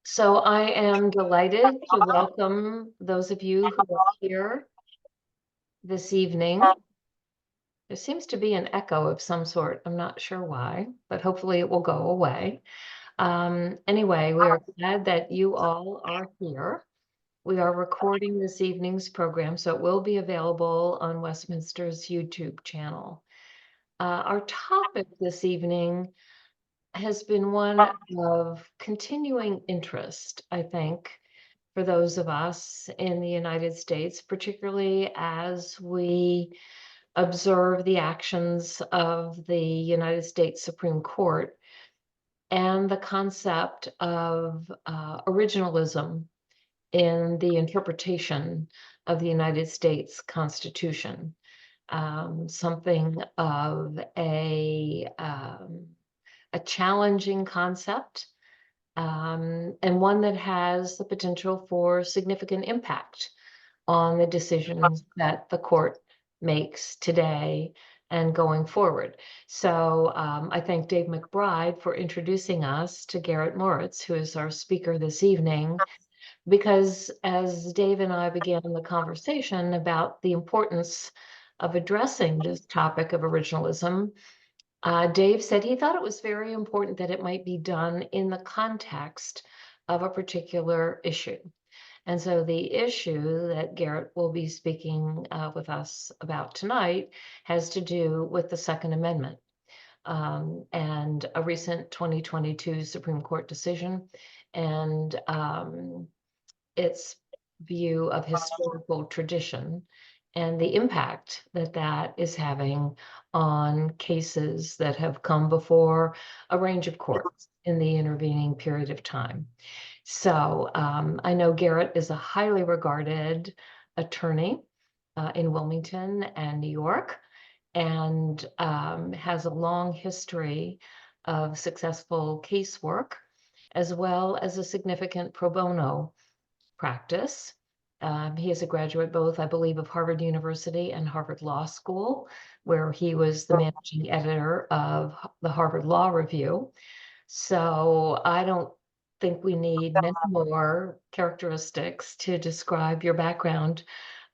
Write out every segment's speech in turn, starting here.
So I am delighted to welcome those of you who are here this evening. There seems to be an echo of some sort. I'm not sure why, but hopefully it will go away. Anyway, we are glad that you all are here. We are recording this evening's program, so it will be available on Westminster's YouTube channel. Our topic this evening has been one of continuing interest, I think, for those of us in the United States, particularly as we observe the actions of the United States Supreme Court and the concept of originalism in the interpretation of the United States Constitution. Something of a challenging concept, and one that has the potential for significant impact on the decisions that the court makes today and going forward. So I thank Dave McBride for introducing us to Garrett Moritz, who is our speaker this evening, because as Dave and I began the conversation about the importance of addressing this topic of originalism, Dave said he thought it was very important that it might be done in the context of a particular issue. And so the issue that Garrett will be speaking with us about tonight has to do with the Second Amendment and a recent 2022 Supreme Court decision and its view of historical tradition and the impact that that is having on cases that have come before a range of courts in the intervening period of time. So I know Garrett is a highly regarded attorney in Wilmington and New York, and has a long history of successful casework, as well as a significant pro bono practice. He is a graduate both, I believe, of Harvard University and Harvard Law School, where he was the managing editor of the Harvard Law Review. So I don't think we need many more characteristics to describe your background,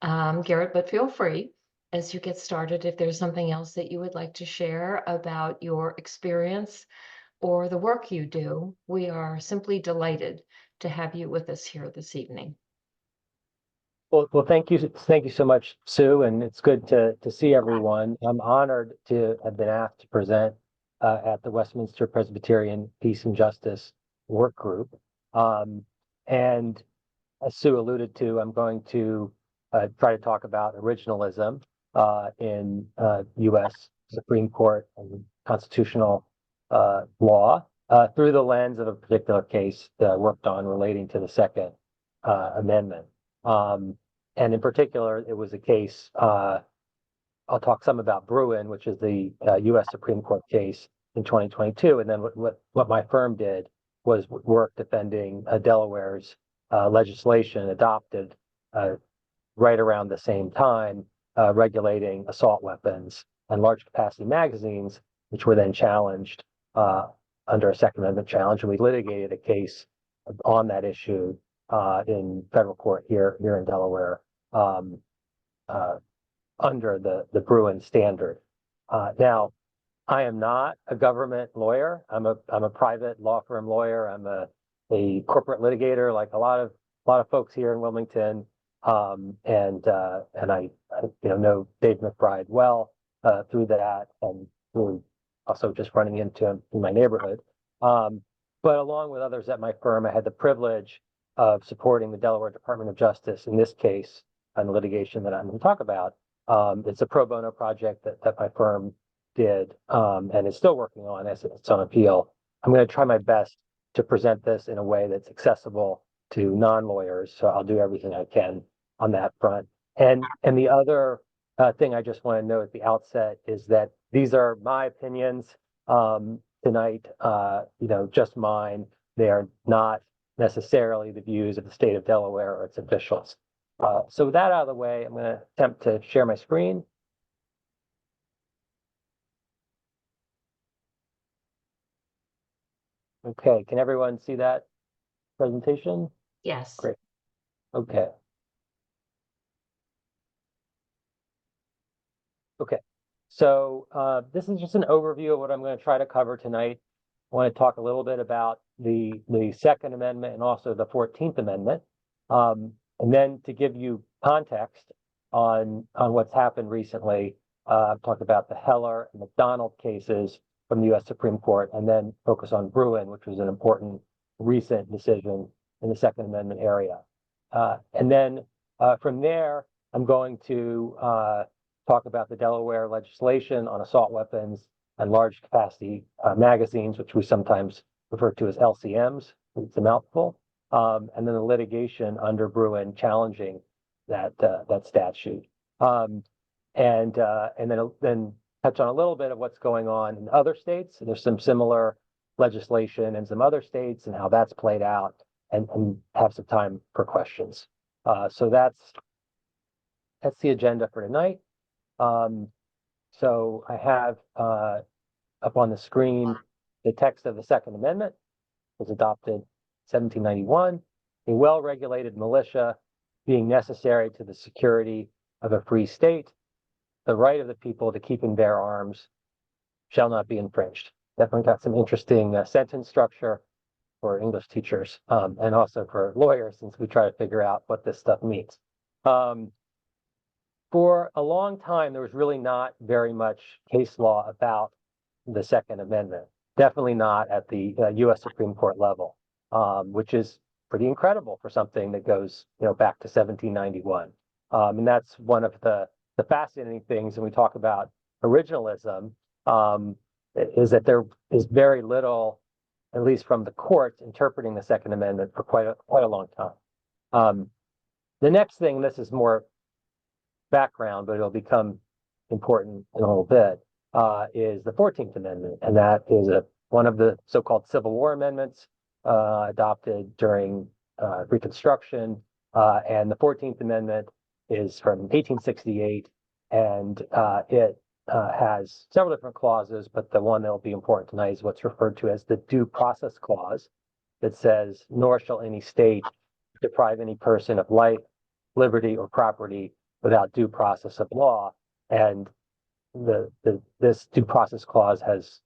Garrett, but feel free as you get started if there's something else that you would like to share about your experience or the work you do. We are simply delighted to have you with us here this evening. Well, thank you so much, Sue, and it's good to see everyone. I'm honored to have been asked to present at the Westminster Presbyterian Peace and Justice Work Group. And as Sue alluded to, I'm going to try to talk about originalism in U.S. Supreme Court and constitutional law through the lens of a particular case that I worked on relating to the Second Amendment. And in particular, it was a case, I'll talk some about Bruin, which is the U.S. Supreme Court case in 2022. And then what my firm did was work defending Delaware's legislation adopted right around the same time, regulating assault weapons and large capacity magazines, which were then challenged under a Second Amendment challenge. And we litigated a case on that issue in federal court here in Delaware under the Bruin standard. Now, I am not a government lawyer. I'm a private law firm lawyer. I'm a corporate litigator, like a lot of folks here in Wilmington. And I know Dave McBride well through that, and through also just running into him in my neighborhood. But along with others at my firm, I had the privilege of supporting the Delaware Department of Justice in this case on the litigation that I'm going to talk about. It's a pro bono project that my firm did and is still working on as it's on appeal. I'm going to try my best to present this in a way that's accessible to non-lawyers, so I'll do everything I can on that front. And the other thing I just want to note at the outset is that these are my opinions tonight, just mine. They are not necessarily the views of the state of Delaware or its officials. So with that out of the way, I'm going to attempt to share my screen. Okay, can everyone see that presentation? Yes. Great. Okay. Okay. So this is just an overview of what I'm going to try to cover tonight. I want to talk a little bit about the Second Amendment and also the 14th Amendment. And then to give you context on what's happened recently, I've talked about the Heller and McDonald cases from the U.S. Supreme Court, and then focus on Bruin, which was an important recent decision in the Second Amendment area. And then from there, I'm going to talk about the Delaware legislation on assault weapons and large capacity magazines, which we sometimes refer to as LCMs. It's a mouthful. And then the litigation under Bruin challenging that statute. And then touch on a little bit of what's going on in other states. There's some similar legislation in some other states and how that's played out, and have some time for questions. So that's the agenda for tonight. So I have up on the screen the text of the Second Amendment. Was adopted 1791. A well-regulated militia being necessary to the security of a free state, the right of the people to keep and bear arms shall not be infringed. Definitely got some interesting sentence structure for English teachers, and also for lawyers, since we try to figure out what this stuff means. For a long time, there was really not very much case law about the Second Amendment. Definitely not at the U.S. Supreme Court level, which is pretty incredible for something that goes, back to 1791. And that's one of the fascinating things when we talk about originalism, is that there is very little, at least from the courts, interpreting the Second Amendment for quite a long time. The next thing, this is more background, but it'll become important in a little bit, is the 14th Amendment, and that is one of the so-called Civil War amendments adopted during Reconstruction, and the 14th Amendment is from 1868, and it has several different clauses, but the one that will be important tonight is what's referred to as the Due Process Clause, that says, "Nor shall any state deprive any person of life, liberty, or property without due process of law." And this Due Process Clause has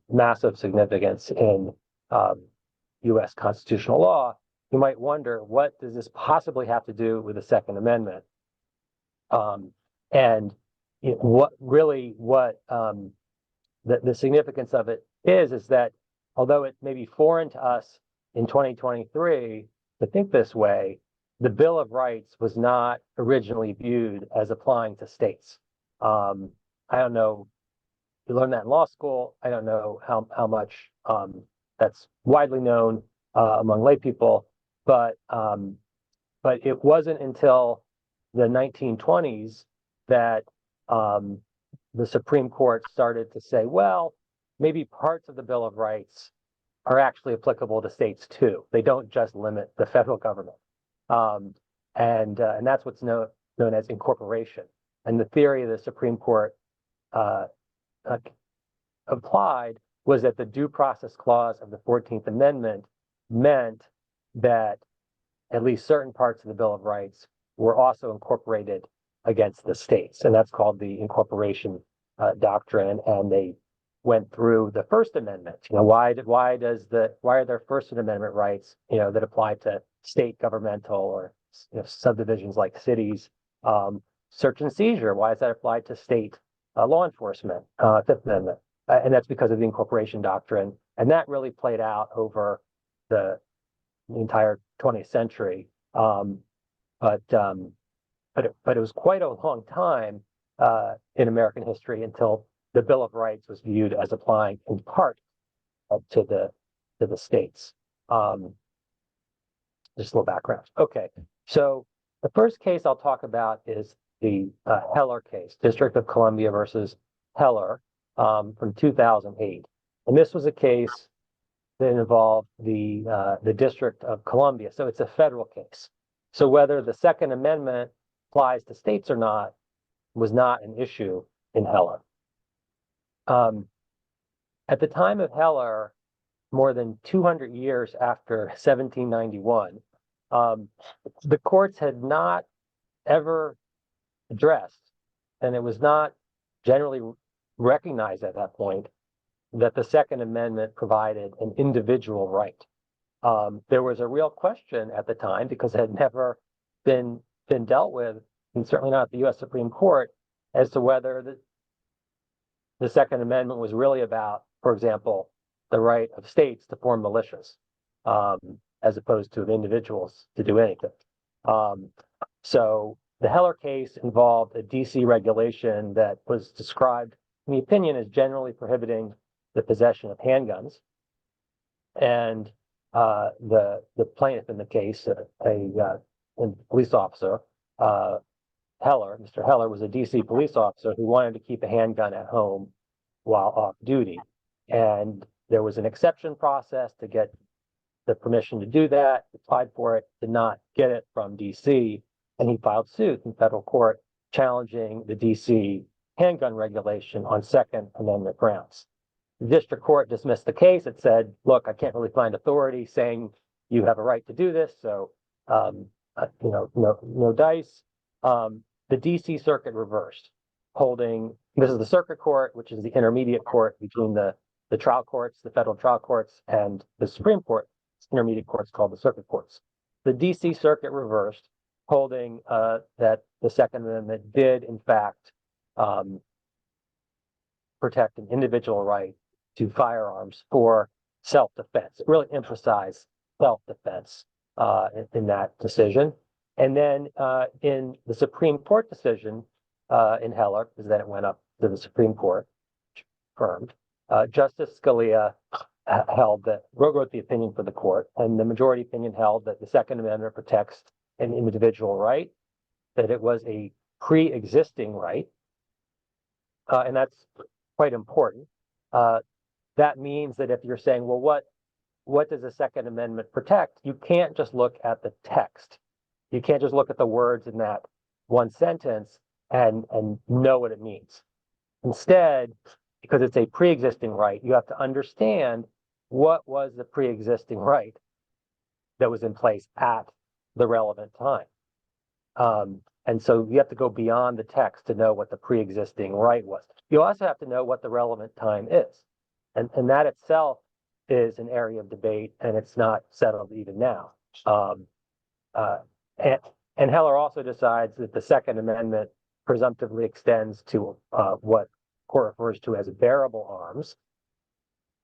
massive significance in U.S. constitutional law. You might wonder, what does this possibly have to do with the Second Amendment? And what the significance of it is that although it may be foreign to us in 2023 to think this way, the Bill of Rights was not originally viewed as applying to states. I don't know, you learned that in law school. I don't know how much that's widely known among lay people, but it wasn't until the 1920s that the Supreme Court started to say, well, maybe parts of the Bill of Rights are actually applicable to states too. They don't just limit the federal government. And that's what's known as incorporation. And the theory the Supreme Court applied was that the Due Process Clause of the 14th Amendment meant that at least certain parts of the Bill of Rights were also incorporated against the states. And that's called the incorporation doctrine. And they went through the First Amendment. Why are there First Amendment rights, that apply to state governmental or subdivisions like cities? Search and seizure, why is that applied to state law enforcement? Fifth Amendment. And that's because of the incorporation doctrine. And that really played out over the entire 20th century. But it was quite a long time in American history until the Bill of Rights was viewed as applying in part to the states. Just a little background. Okay, so the first case I'll talk about is the Heller case, District of Columbia versus Heller, from 2008. And this was a case that involved the District of Columbia. So it's a federal case. So whether the Second Amendment applies to states or not was not an issue in Heller. At the time of Heller, more than 200 years after 1791, the courts had not ever addressed, and it was not generally recognized at that point, that the Second Amendment provided an individual right. There was a real question at the time, because it had never been dealt with, and certainly not at the U.S. Supreme Court, as to whether the Second Amendment was really about, for example, the right of states to form militias, as opposed to individuals to do anything. So the Heller case involved a DC regulation that was described, in the opinion, as generally prohibiting the possession of handguns. And the plaintiff in the case, a police officer, Heller, Mr. Heller, was a DC police officer who wanted to keep a handgun at home while off duty. And there was an exception process to get the permission to do that, applied for it, did not get it from DC, and he filed suit in federal court challenging the DC handgun regulation on Second Amendment grounds. The district court dismissed the case. It said, look, I can't really find authority saying you have a right to do this, so no dice. The DC Circuit reversed, holding, this is the circuit court, which is the intermediate court between the trial courts, the federal trial courts, and the Supreme Court. Intermediate courts called the circuit courts. The DC Circuit reversed, holding that the Second Amendment did, in fact, protect an individual right to firearms for self-defense. It really emphasized self-defense in that decision. And then in the Supreme Court decision in Heller, because then it went up to the Supreme Court, confirmed, Justice Scalia wrote the opinion for the court, and the majority opinion held that the Second Amendment protects an individual right, that it was a pre-existing right, and that's quite important. That means that if you're saying, well, what does the Second Amendment protect? You can't just look at the text. You can't just look at the words in that one sentence and know what it means. Instead, because it's a pre-existing right, you have to understand what was the pre-existing right that was in place at the relevant time. And so you have to go beyond the text to know what the pre-existing right was. You also have to know what the relevant time is. And that itself is an area of debate, and it's not settled even now. And Heller also decides that the Second Amendment presumptively extends to what court refers to as bearable arms,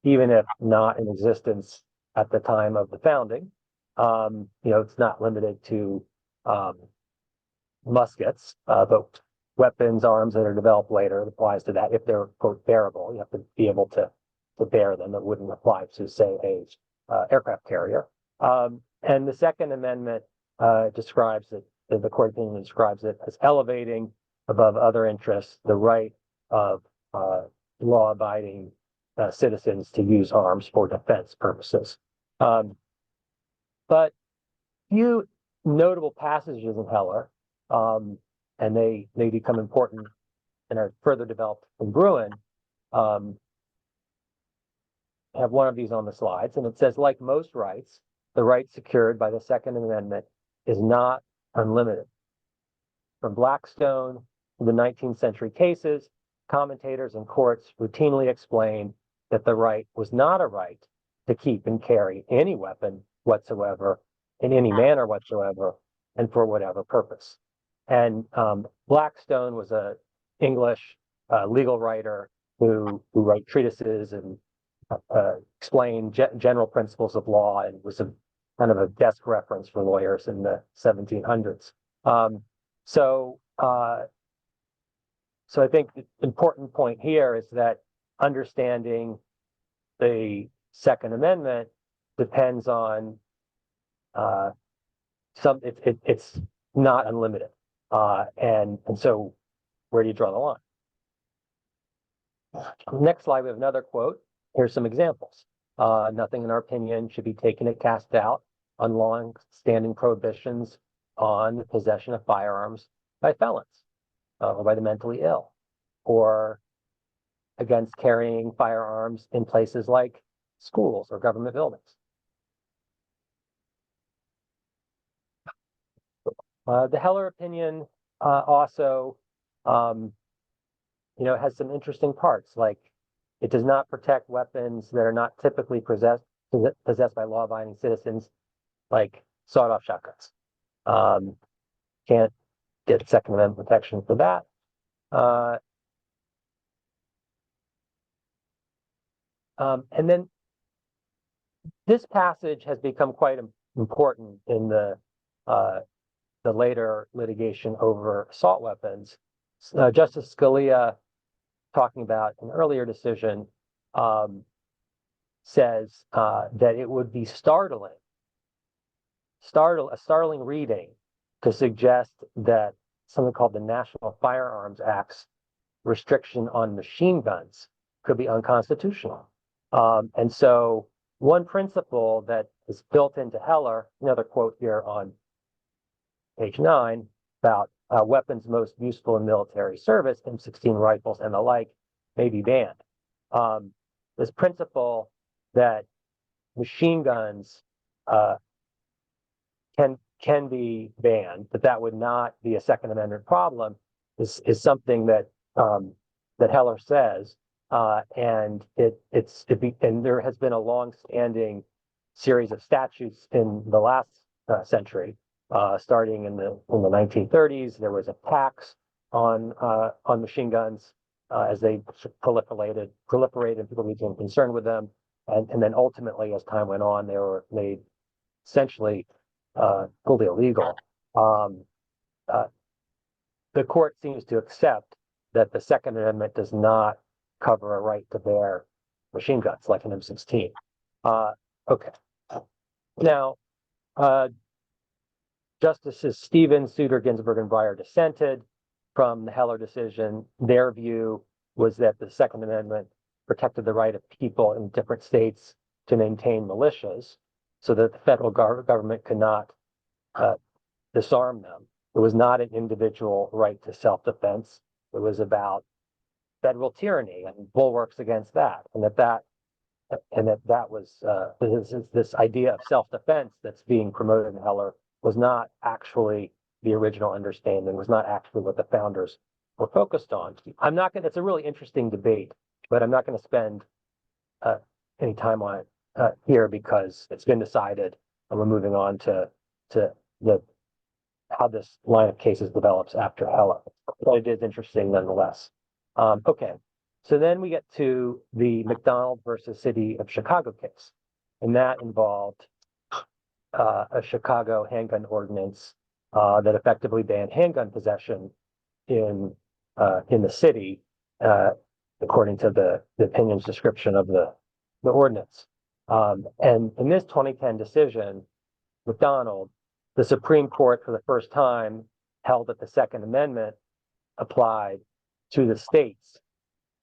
even if not in existence at the time of the founding. It's not limited to muskets, but weapons, arms that are developed later, it applies to that. If they're, quote, bearable, you have to be able to bear them. It wouldn't apply to, say, a aircraft carrier. And the Second Amendment describes it, the court opinion describes it as elevating above other interests the right of law-abiding citizens to use arms for defense purposes. But few notable passages in Heller, and they become important and are further developed in Bruin, have one of these on the slides, and it says, like most rights, the right secured by the Second Amendment is not unlimited. From Blackstone to the 19th century cases, commentators and courts routinely explained that the right was not a right to keep and carry any weapon whatsoever, in any manner whatsoever, and for whatever purpose. And Blackstone was an English legal writer who wrote treatises and explained general principles of law, and was a kind of a desk reference for lawyers in the 1700s. So I think the important point here is that understanding the Second Amendment depends on it's not unlimited. And so where do you draw the line? Next slide, we have another quote. Here's some examples. Nothing in our opinion should be taken at cast doubt on long-standing prohibitions on the possession of firearms by felons or by the mentally ill, or against carrying firearms in places like schools or government buildings. The Heller opinion also, has some interesting parts, like it does not protect weapons that are not typically possessed by law-abiding citizens, like sawed-off shotguns. Can't get Second Amendment protection for that. And then this passage has become quite important in the later litigation over assault weapons. Justice Scalia, talking about an earlier decision, says that it would be a startling reading to suggest that something called the National Firearms Act's restriction on machine guns could be unconstitutional. And so one principle that is built into Heller, another quote here on page 9, about weapons most useful in military service, M16 rifles and the like, may be banned. This principle that machine guns can be banned, but that would not be a Second Amendment problem, is something that that Heller says, and there has been a long-standing series of statutes in the last century, starting in the 1930s. There was a tax on machine guns as they proliferated, people became concerned with them, and then ultimately, as time went on, they were made essentially fully illegal. The court seems to accept that the Second Amendment does not cover a right to bear machine guns like an M16. Okay. Now, Justices Stevens, Souter, Ginsburg, and Breyer dissented from the Heller decision. Their view was that the Second Amendment protected the right of people in different states to maintain militias so that the federal government could not disarm them. It was not an individual right to self-defense. It was about federal tyranny and bulwarks against that, and that was this idea of self-defense that's being promoted in Heller was not actually the original understanding, was not actually what the founders were focused on. It's a really interesting debate, but I'm not going to spend any time on it here because it's been decided, and we're moving on to how this line of cases develops after Heller. But it is interesting nonetheless. Okay, so then we get to the McDonald versus City of Chicago case, and that involved a Chicago handgun ordinance that effectively banned handgun possession in the city, according to the opinion's description of the ordinance. And in this 2010 decision, McDonald, the Supreme Court for the first time held that the Second Amendment applied to the states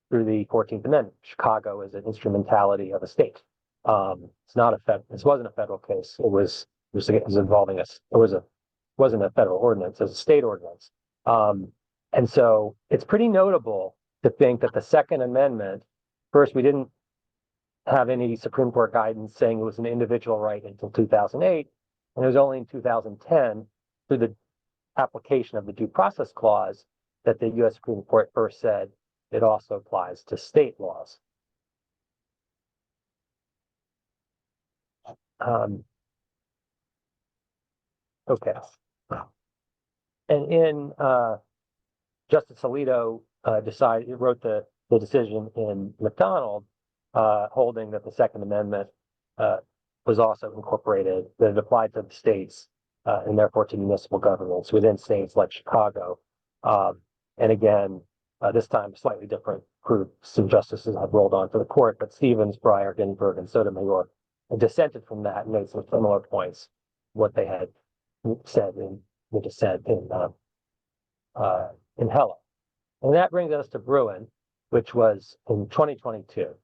through the 14th Amendment. Chicago is an instrumentality of a state. This wasn't a federal case. It was involving wasn't a federal ordinance, it was a state ordinance. And so it's pretty notable to think that the Second Amendment, first, we didn't have any Supreme Court guidance saying it was an individual right until 2008. And it was only in 2010, through the application of the Due Process Clause, that the U.S. Supreme Court first said it also applies to state laws. Okay. And in Justice Alito wrote the decision in McDonald, holding that the Second Amendment was also incorporated, that it applied to the states and therefore to municipal governments within states like Chicago. And again, this time, slightly different groups of justices have rolled onto the court, but Stevens, Breyer, Ginsburg, and Sotomayor dissented from that and made some similar points, what they had said in the dissent in Heller. And that brings us to Bruin, which was in 2022.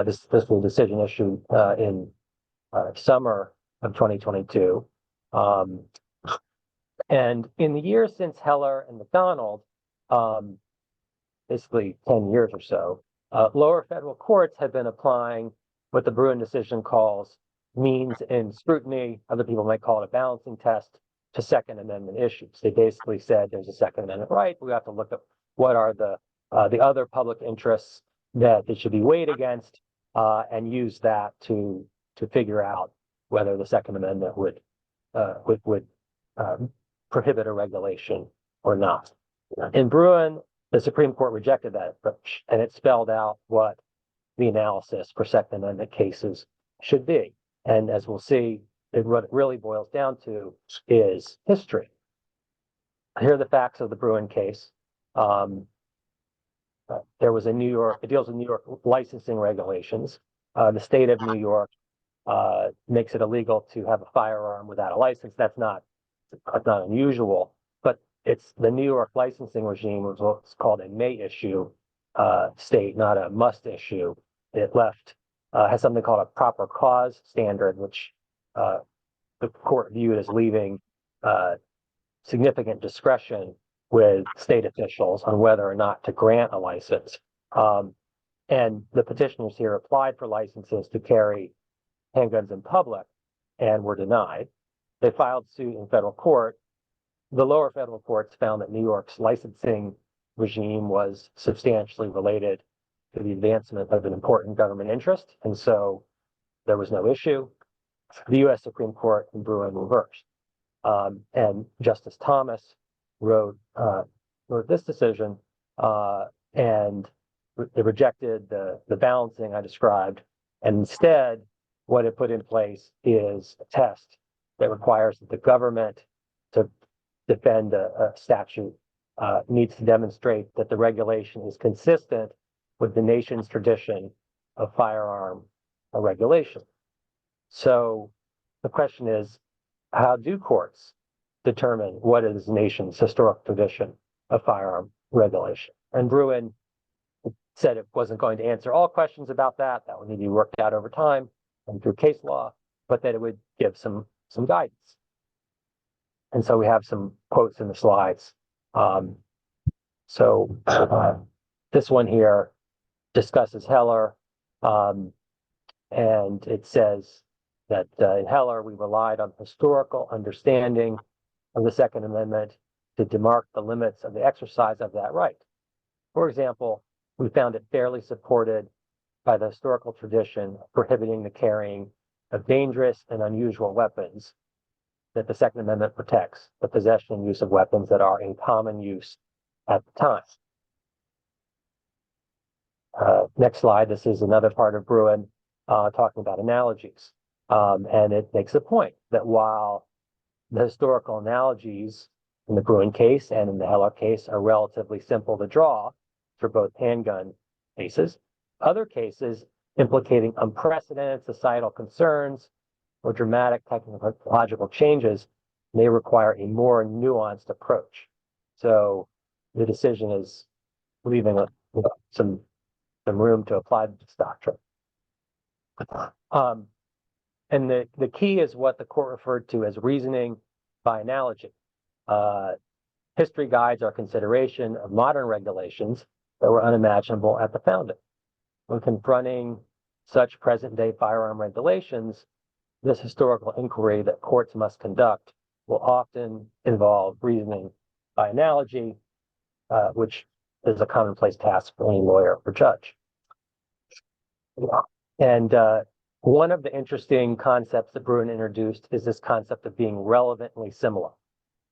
This was a decision issued in summer of 2022. And in the years since Heller and McDonald, basically 10 years or so, lower federal courts have been applying what the Bruin decision calls means in scrutiny. Other people might call it a balancing test to Second Amendment issues. They basically said there's a Second Amendment right. We have to look at what are the other public interests that it should be weighed against, and use that to figure out whether the Second Amendment would prohibit a regulation or not. In Bruin, the Supreme Court rejected that approach, and it spelled out what the analysis for Second Amendment cases should be. And as we'll see, what it really boils down to is history. Here are the facts of the Bruin case. There was it deals with New York licensing regulations. The state of New York makes it illegal to have a firearm without a license. That's not unusual, but it's the New York licensing regime was what's called a may issue state, not a must issue. It has something called a proper cause standard, which the court viewed as leaving significant discretion with state officials on whether or not to grant a license. And the petitioners here applied for licenses to carry handguns in public and were denied. They filed suit in federal court. The lower federal courts found that New York's licensing regime was substantially related to the advancement of an important government interest, and so there was no issue. The U.S. Supreme Court in Bruin reversed, and Justice Thomas wrote this decision, and it rejected the balancing I described, and instead, what it put in place is a test that requires that the government, to defend a statute, needs to demonstrate that the regulation is consistent with the nation's tradition of firearm regulation. So the question is, how do courts determine what is the nation's historic tradition of firearm regulation? And Bruin said it wasn't going to answer all questions about that. That would need to be worked out over time and through case law, but that it would give some guidance. And so we have some quotes in the slides. This one here discusses Heller, and it says that in Heller, we relied on historical understanding of the Second Amendment to demark the limits of the exercise of that right. For example, we found it fairly supported by the historical tradition of prohibiting the carrying of dangerous and unusual weapons, that the Second Amendment protects the possession and use of weapons that are in common use at the time. Next slide. This is another part of Bruin talking about analogies. And it makes a point that while the historical analogies in the Bruin case and in the Heller case are relatively simple to draw for both handgun cases, other cases implicating unprecedented societal concerns or dramatic technological changes may require a more nuanced approach. So the decision is leaving some room to apply this doctrine. And the key is what the court referred to as reasoning by analogy. History guides our consideration of modern regulations that were unimaginable at the founding. When confronting such present-day firearm regulations, this historical inquiry that courts must conduct will often involve reasoning by analogy, which is a commonplace task for any lawyer or judge. And one of the interesting concepts that Bruin introduced is this concept of being relevantly similar.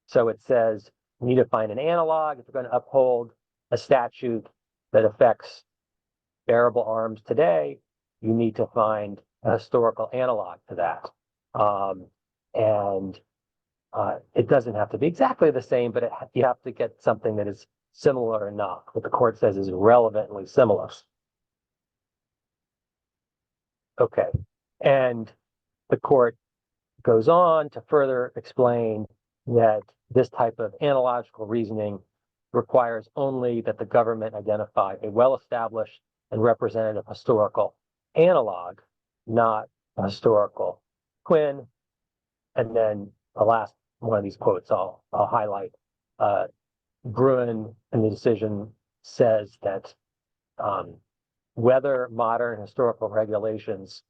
So it says you need to find an analog if you're going to uphold a statute that affects bearable arms today. You need to find a historical analog to that. It doesn't have to be exactly the same, but you have to get something that is similar enough. What the court says is relevantly similar. Okay, and the court goes on to further explain that this type of analogical reasoning requires only that the government identify a well-established and representative historical analog, not a historical twin. And then the last one of these quotes I'll highlight. Bruin in the decision says that whether modern historical regulations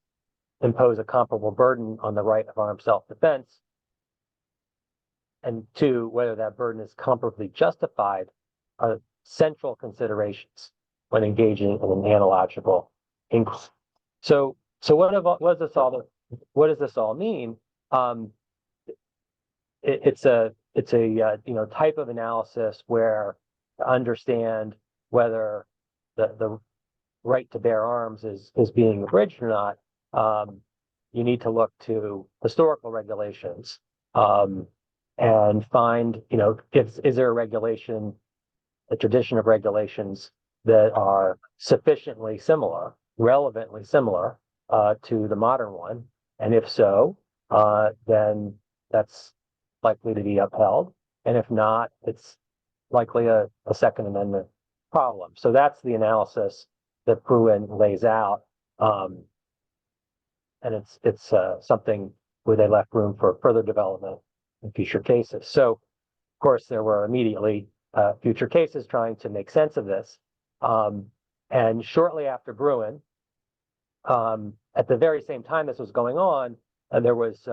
impose a comparable burden on the right of armed self-defense, and two, whether that burden is comparably justified, are central considerations when engaging in an analogical inquiry. So what does this all mean? It's a type of analysis where to understand whether the right to bear arms is being abridged or not, you need to look to historical regulations and find, is there a regulation, a tradition of regulations that are sufficiently similar, relevantly similar to the modern one, and if so, then that's likely to be upheld, and if not, it's likely a Second Amendment problem. So that's the analysis that Bruin lays out, and it's something where they left room for further development in future cases. So, of course, there were immediately future cases trying to make sense of this, and shortly after Bruin, at the very same time this was going on, there was,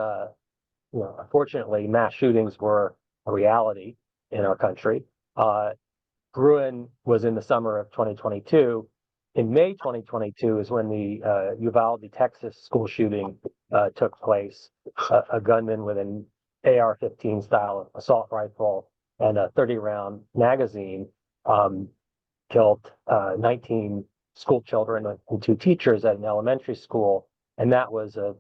unfortunately, mass shootings were a reality in our country. Bruin was in the summer of 2022. In May 2022 is when the Uvalde, Texas school shooting took place. A gunman with an AR-15 style assault rifle and a 30-round magazine killed 19 school children and 2 teachers at an elementary school, and that was a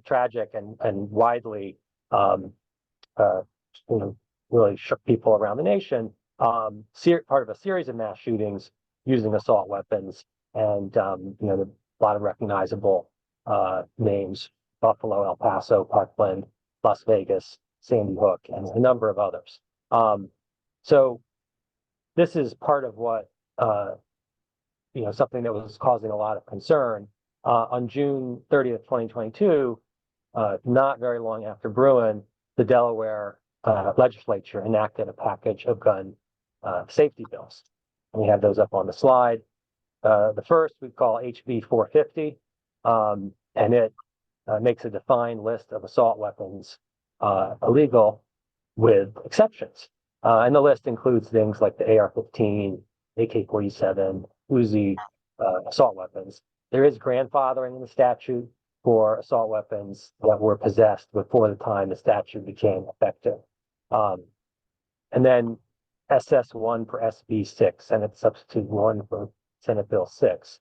tragic and widely really shook people around the nation. Part of a series of mass shootings using assault weapons, and a lot of recognizable names: Buffalo, El Paso, Parkland, Las Vegas, Sandy Hook, and a number of others. So this is part of what something that was causing a lot of concern. On June 30th, 2022, not very long after Bruin, the Delaware legislature enacted a package of gun safety bills. And we have those up on the slide. The first we call HB 450, and it makes a defined list of assault weapons illegal with exceptions. And the list includes things like the AR-15, AK-47, Uzi assault weapons. There is grandfathering in the statute for assault weapons that were possessed before the time the statute became effective. And then SS1 for SB6, Senate Substitute 1 for Senate Bill 6.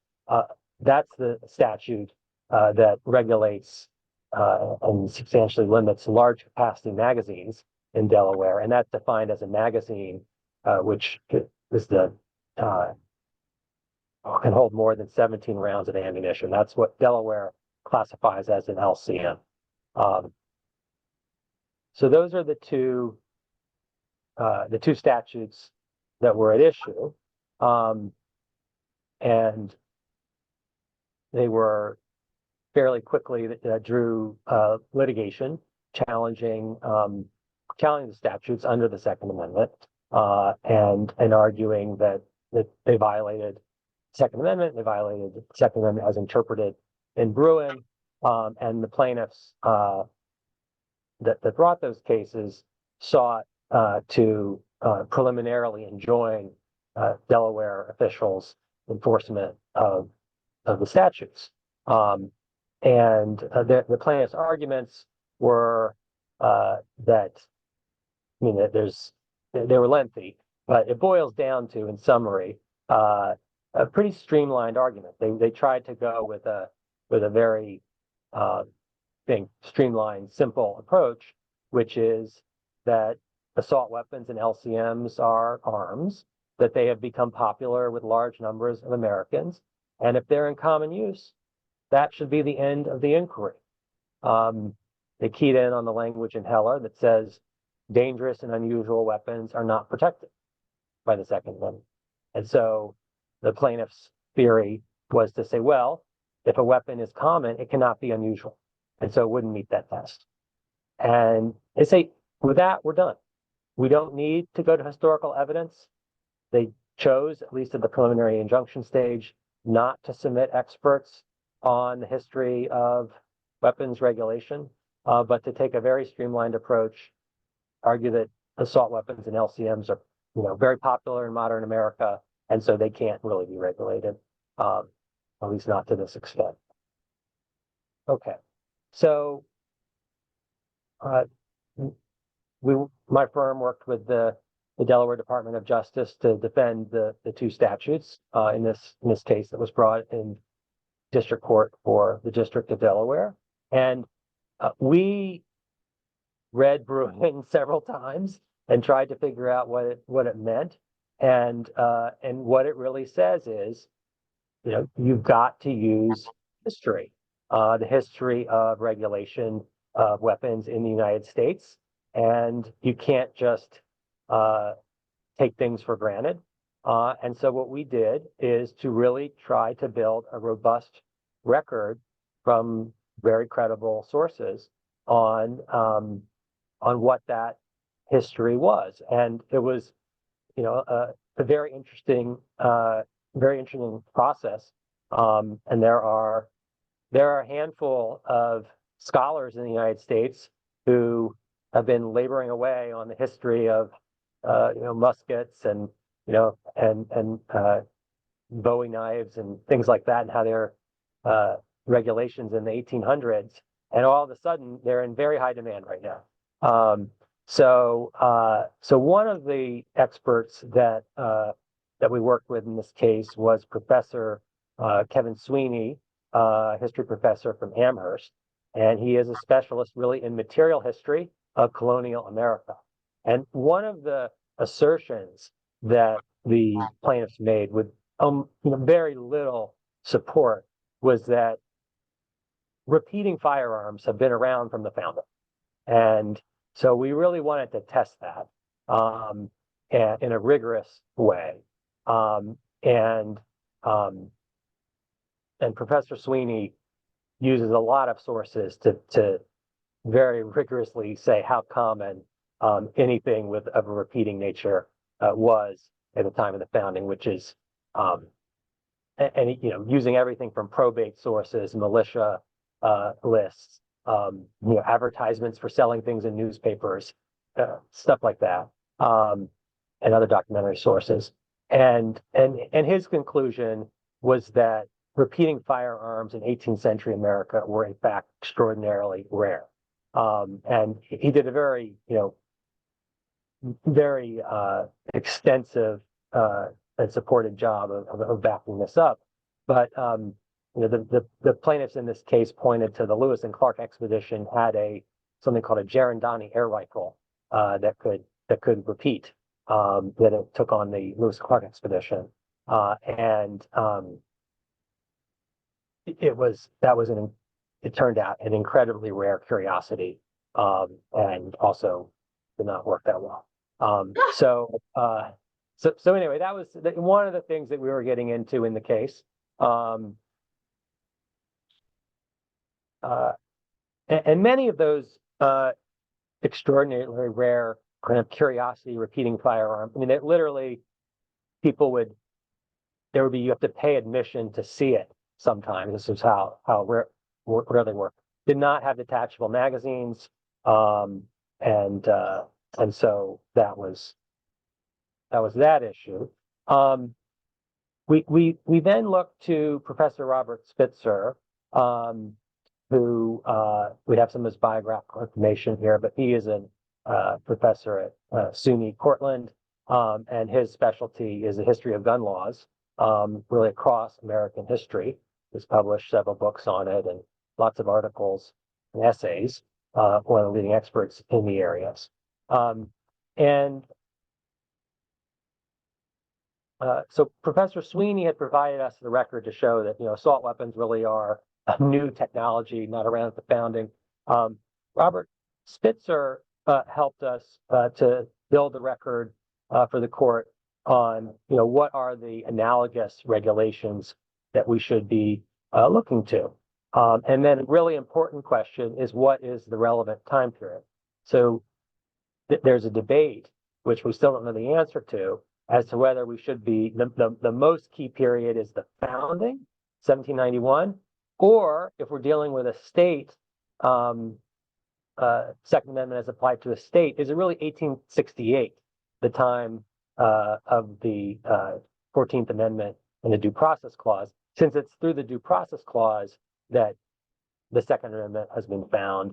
That's the statute that regulates and substantially limits large capacity magazines in Delaware, and that's defined as a magazine which is can hold more than 17 rounds of ammunition. That's what Delaware classifies as an LCM. So those are the two statutes that were at issue, and they were fairly quickly drew litigation challenging the statutes under the Second Amendment, and arguing that they violated Second Amendment. They violated the Second Amendment as interpreted in Bruin, and the plaintiffs that brought those cases sought to preliminarily enjoin Delaware officials' enforcement of the statutes. And the plaintiffs' arguments were that they were lengthy, but it boils down to, in summary, a pretty streamlined argument. They tried to go with a very streamlined, simple approach, which is that assault weapons and LCMs are arms, that they have become popular with large numbers of Americans, and if they're in common use, that should be the end of the inquiry. They keyed in on the language in Heller that says dangerous and unusual weapons are not protected by the Second Amendment. And so the plaintiff's theory was to say, well, if a weapon is common, it cannot be unusual. And so it wouldn't meet that test. And they say, with that, we're done. We don't need to go to historical evidence. They chose, at least at the preliminary injunction stage, not to submit experts on the history of weapons regulation, but to take a very streamlined approach, argue that assault weapons and LCMs are, very popular in modern America, and so they can't really be regulated, at least not to this extent. Okay, so my firm worked with the Delaware Department of Justice to defend the two statutes in this case that was brought in district court for the District of Delaware, and we read Bruin several times and tried to figure out what it meant, and what it really says is, you've got to use history, the history of regulation of weapons in the United States, and you can't just take things for granted. And so what we did is to really try to build a robust record from very credible sources on what that history was. And it was, a very interesting process. And there are a handful of scholars in the United States who have been laboring away on the history of muskets and Bowie knives and things like that, and how they're regulations in the 1800s, and all of a sudden they're in very high demand right now. So one of the experts that we worked with in this case was Professor Kevin Sweeney, history professor from Amherst, and he is a specialist really in material history of colonial America. And one of the assertions that the plaintiffs made with very little support was that repeating firearms have been around from the founding. And so we really wanted to test that in a rigorous way. And Professor Sweeney uses a lot of sources to very rigorously say how common anything of a repeating nature was at the time of the founding, which is using everything from probate sources, militia lists, advertisements for selling things in newspapers, stuff like that, and other documentary sources. And his conclusion was that repeating firearms in 18th century America were in fact extraordinarily rare. And he did a very, very extensive and supported job of backing this up. But the plaintiffs in this case pointed to the Lewis and Clark expedition had something called a Gerondani air rifle that could repeat, that it took on the Lewis and Clark expedition, and it turned out an incredibly rare curiosity, and also did not work that well. So anyway, that was one of the things that we were getting into in the case. And many of those extraordinarily rare kind of curiosity repeating firearm, I mean, it literally, you have to pay admission to see it sometimes. This is how rare they were. Did not have detachable magazines, and so that was that issue. We then looked to Professor Robert Spitzer, who we have some of his biographical information here, but he is a professor at SUNY Cortland, and his specialty is the history of gun laws, really across American history. He's published several books on it and lots of articles and essays, one of the leading experts in the areas. So Professor Sweeney had provided us the record to show that, assault weapons really are a new technology, not around at the founding. Robert Spitzer helped us to build the record for the court on, what are the analogous regulations that we should be looking to. And then a really important question is, what is the relevant time period? So there's a debate, which we still don't know the answer to, as to whether we should be, the most key period is the founding, 1791, or if we're dealing with a state, Second Amendment as applied to a state, is it really 1868, the time of the 14th Amendment and the Due Process Clause, since it's through the Due Process Clause that the Second Amendment has been found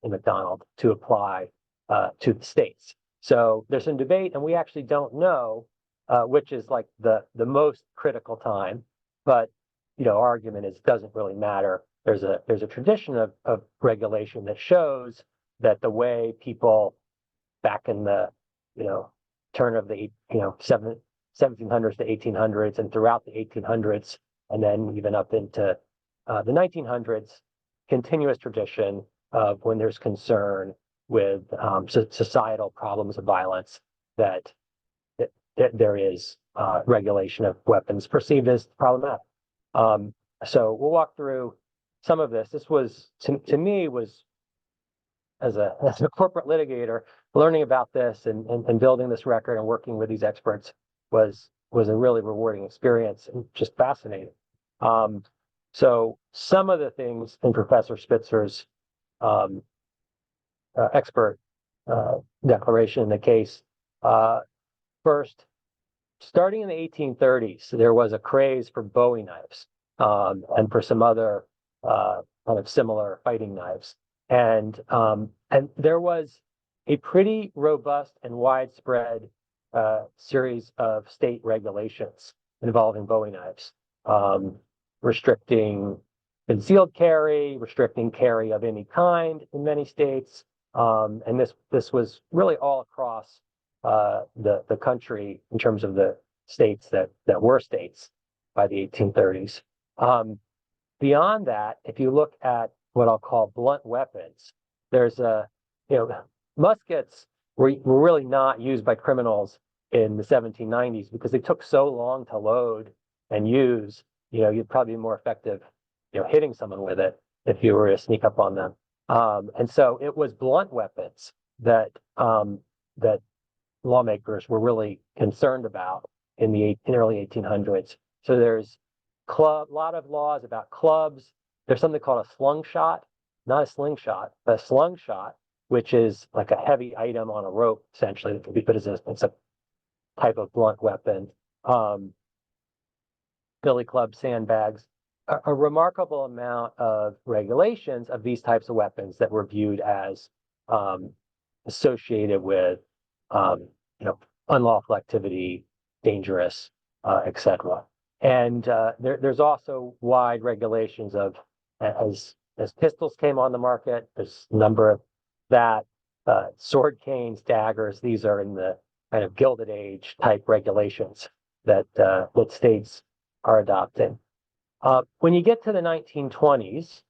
in McDonald to apply to the states. So there's some debate, and we actually don't know which is like the most critical time. But our argument is it doesn't really matter. There's a tradition of regulation that shows that the way people back in the turn of the 1700s to 1800s and throughout the 1800s and then even up into the 1900s, continuous tradition of when there's concern with societal problems of violence, that there is regulation of weapons perceived as problematic. So we'll walk through some of this. This was, to me, was as a corporate litigator, learning about this and building this record and working with these experts was a really rewarding experience and just fascinating. So some of the things in Professor Spitzer's expert declaration in the case, first, starting in the 1830s, there was a craze for Bowie knives and for some other kind of similar fighting knives. And there was a pretty robust and widespread series of state regulations involving Bowie knives, restricting concealed carry, restricting carry of any kind in many states. And this was really all across the country in terms of the states that were states by the 1830s. Beyond that, if you look at what I'll call blunt weapons, there's muskets were really not used by criminals in the 1790s because they took so long to load and use. You'd probably be more effective, hitting someone with it if you were to sneak up on them. And so it was blunt weapons that lawmakers were really concerned about in the early 1800s. So there's a lot of laws about clubs. There's something called a slungshot, not a slingshot, but a slungshot, which is like a heavy item on a rope, essentially, that can be put as it's a type of blunt weapon. Billy clubs, sandbags, a remarkable amount of regulations of these types of weapons that were viewed as associated with unlawful activity, dangerous, etc. And there's also wide regulations of as pistols came on the market, there's a number of that, sword canes, daggers. These are in the kind of Gilded Age type regulations that states are adopting. When you get to the 1920s,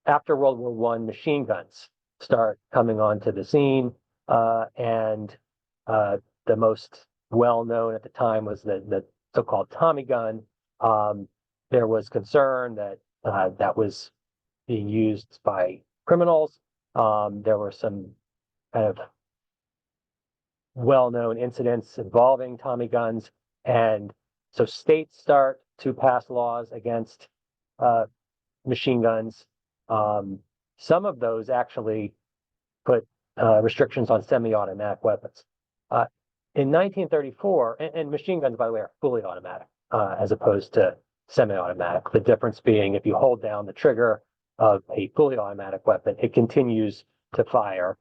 after World War I, machine guns start coming onto the scene, and the most well-known at the time was the so-called Tommy gun. There was concern that that was being used by criminals. There were some kind of well-known incidents involving Tommy guns, and so states start to pass laws against machine guns. Some of those actually put restrictions on semi-automatic weapons. In 1934, and machine guns, by the way, are fully automatic as opposed to semi-automatic. The difference being if you hold down the trigger of a fully automatic weapon, it continues to fire,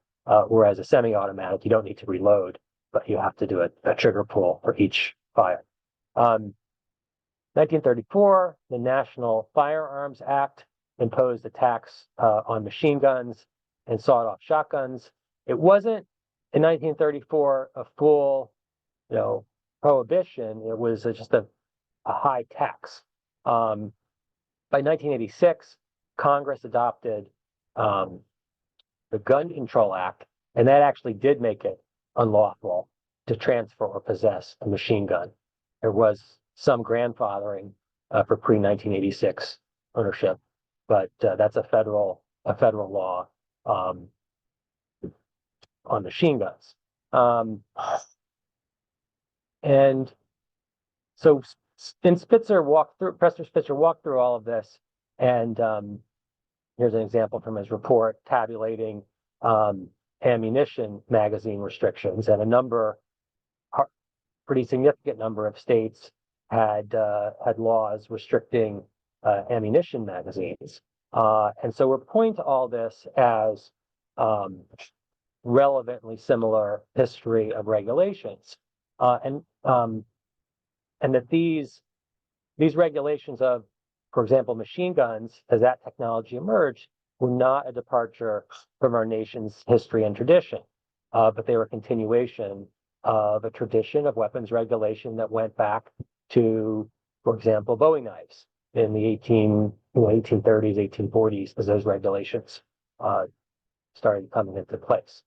whereas a semi-automatic, you don't need to reload, but you have to do a trigger pull for each fire. 1934, the National Firearms Act imposed a tax on machine guns and sawed-off shotguns. It wasn't in 1934 a full, prohibition. It was just a high tax. By 1986, Congress adopted the Gun Control Act, and that actually did make it unlawful to transfer or possess a machine gun. There was some grandfathering for pre-1986 ownership, but that's a federal law on machine guns. And so Professor Spitzer walked through all of this, and here's an example from his report tabulating ammunition magazine restrictions, and pretty significant number of states had laws restricting ammunition magazines. And so we're pointing to all this as relevantly similar history of regulations. And that these regulations of, for example, machine guns, as that technology emerged, were not a departure from our nation's history and tradition, but they were a continuation of a tradition of weapons regulation that went back to, for example, Bowie knives in the 1830s, 1840s, as those regulations started coming into place.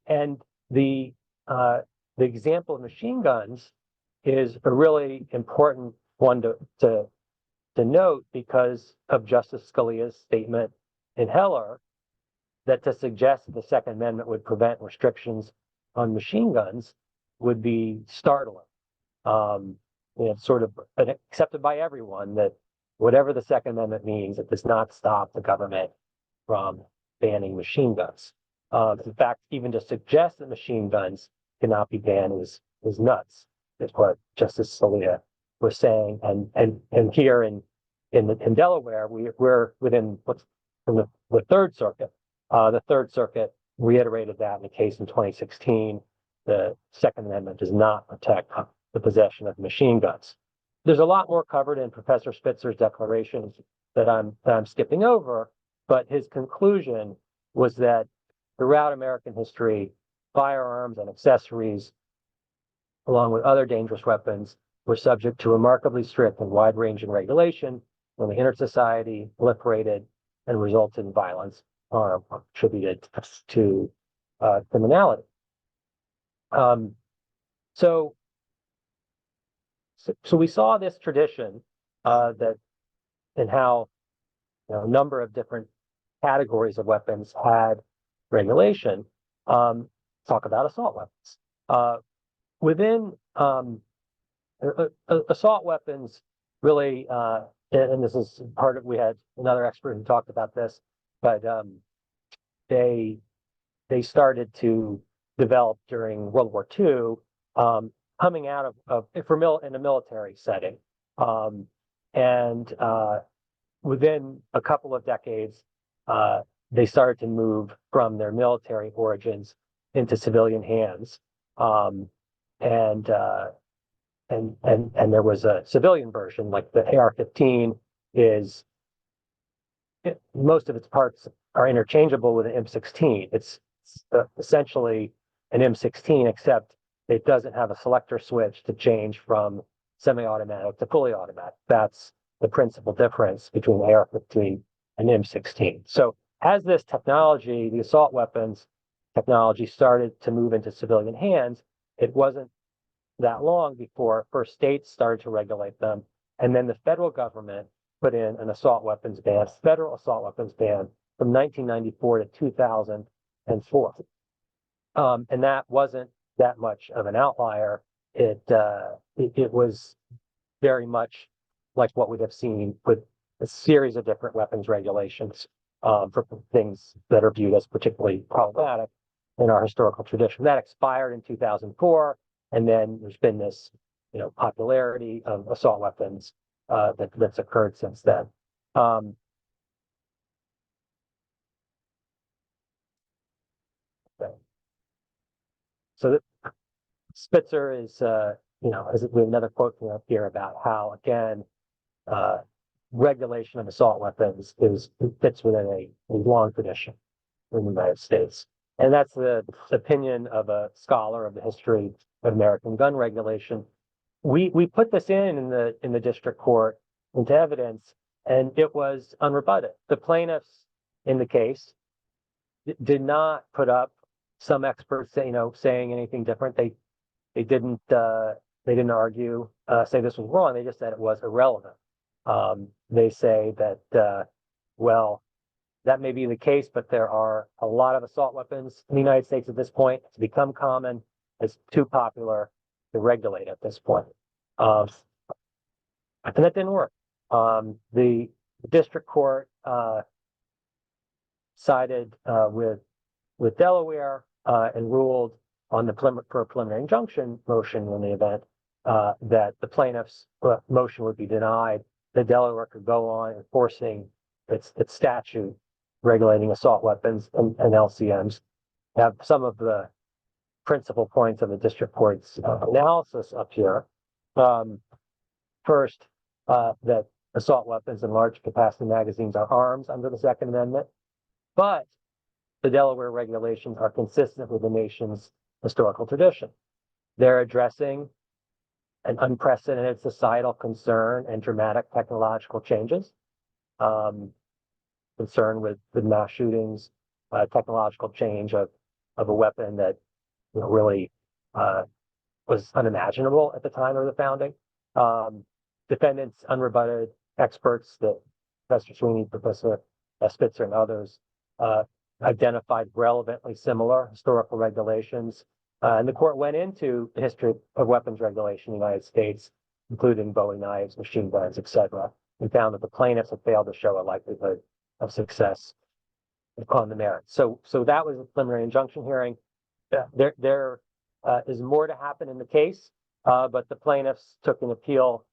And the example of machine guns is a really important one to note because of Justice Scalia's statement in Heller that to suggest that the Second Amendment would prevent restrictions on machine guns would be startling. It's sort of accepted by everyone that whatever the Second Amendment means, it does not stop the government from banning machine guns. In fact, even to suggest that machine guns cannot be banned is nuts, is what Justice Scalia was saying. And here in Delaware, we're within from the Third Circuit. The Third Circuit reiterated that in a case in 2016. The Second Amendment does not protect the possession of machine guns. There's a lot more covered in Professor Spitzer's declarations that I'm skipping over, but his conclusion was that throughout American history, firearms and accessories, along with other dangerous weapons, were subject to remarkably strict and wide-ranging regulation when they entered society, proliferated, and resulted in violence, harm, or contributed to criminality. So we saw this tradition that in how a number of different categories of weapons had regulation. Talk about assault weapons. Within assault weapons, really, and this is part of, we had another expert who talked about this, but they started to develop during World War II, coming out of in a military setting. And within a couple of decades, they started to move from their military origins into civilian hands. And there was a civilian version, like the AR-15 most of its parts are interchangeable with an M16. It's essentially an M16, except it doesn't have a selector switch to change from semi-automatic to fully automatic. That's the principal difference between AR-15 and M16. So as this technology, the assault weapons technology, started to move into civilian hands, it wasn't that long before first states started to regulate them, and then the federal government put in an assault weapons ban, federal assault weapons ban, from 1994 to 2004. And that wasn't that much of an outlier. It was very much like what we have seen with a series of different weapons regulations for things that are viewed as particularly problematic in our historical tradition. That expired in 2004, and then there's been this, popularity of assault weapons that's occurred since then. So Spitzer is, we have another quote from up here about how, again, regulation of assault weapons fits within a long tradition in the United States. And that's the opinion of a scholar of the history of American gun regulation. We put this in the district court into evidence, and it was unrebutted. The plaintiffs in the case did not put up some experts, saying anything different. They didn't argue, say this was wrong. They just said it was irrelevant. They say that, well, that may be the case, but there are a lot of assault weapons in the United States at this point. It's become common. It's too popular. to regulate at this point. And that didn't work. The district court sided with Delaware and ruled on the preliminary injunction motion in the event that the plaintiff's motion would be denied. The Delaware could go on enforcing its statute regulating assault weapons and LCMs. Have some of the principal points of the district court's analysis up here. First, that assault weapons and large capacity magazines are arms under the Second Amendment, but the Delaware regulations are consistent with the nation's historical tradition. They're addressing an unprecedented societal concern and dramatic technological changes, concern with mass shootings, technological change of a weapon that really was unimaginable at the time of the founding. Defendants, unrebutted experts that Professor Sweeney, Professor Spitzer, and others identified relevantly similar historical regulations. And the court went into the history of weapons regulation in the United States, including Bowie knives, machine guns, etc., and found that the plaintiffs had failed to show a likelihood of success on the merits. So that was a preliminary injunction hearing. There is more to happen in the case, but the plaintiffs took an appeal,